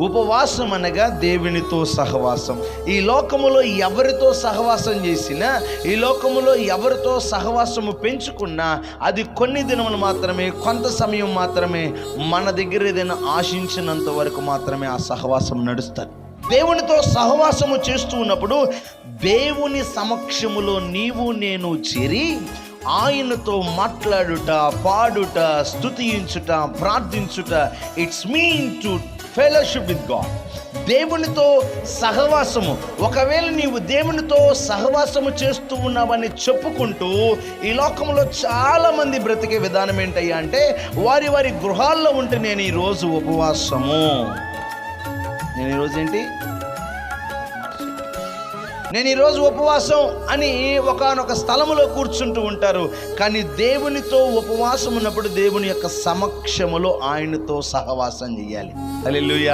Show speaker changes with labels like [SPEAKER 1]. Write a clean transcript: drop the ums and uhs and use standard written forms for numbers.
[SPEAKER 1] ఉపవాసం అనగా దేవునితో సహవాసం. ఈ లోకములో ఎవరితో సహవాసం చేసినా, ఈ లోకములో ఎవరితో సహవాసము పెంచుకున్నా అది కొన్ని దినములు మాత్రమే, కొంత సమయం మాత్రమే. మన దగ్గర ఏదైనా ఆశించినంత వరకు మాత్రమే ఆ సహవాసం నడుస్తుంది. దేవునితో సహవాసము చేస్తూ ఉన్నప్పుడు దేవుని సమక్షములో నీవు నేను చేరి ఆయనతో మాట్లాడుట, పాడుట, స్తుతించుట, ప్రార్థించుట, it's mean to fellowship with God. దేవునితో సహవాసము. ఒకవేళ నీవు దేవునితో సహవాసము చేస్తూ ఉన్నావని చెప్పుకుంటూ ఈ లోకంలో చాలామంది బ్రతికే విధానం ఏంటయ్యా అంటే, వారి వారి గృహాల్లో ఉంటే నేను ఈరోజు ఉపవాసము, నేను ఈరోజు ఉపవాసం అని ఒకానొక స్థలములో కూర్చుంటూ ఉంటారు. కానీ దేవునితో ఉపవాసం ఉన్నప్పుడు దేవుని యొక్క సమక్షములో ఆయనతో సహవాసం చేయాలి. హల్లెలూయా.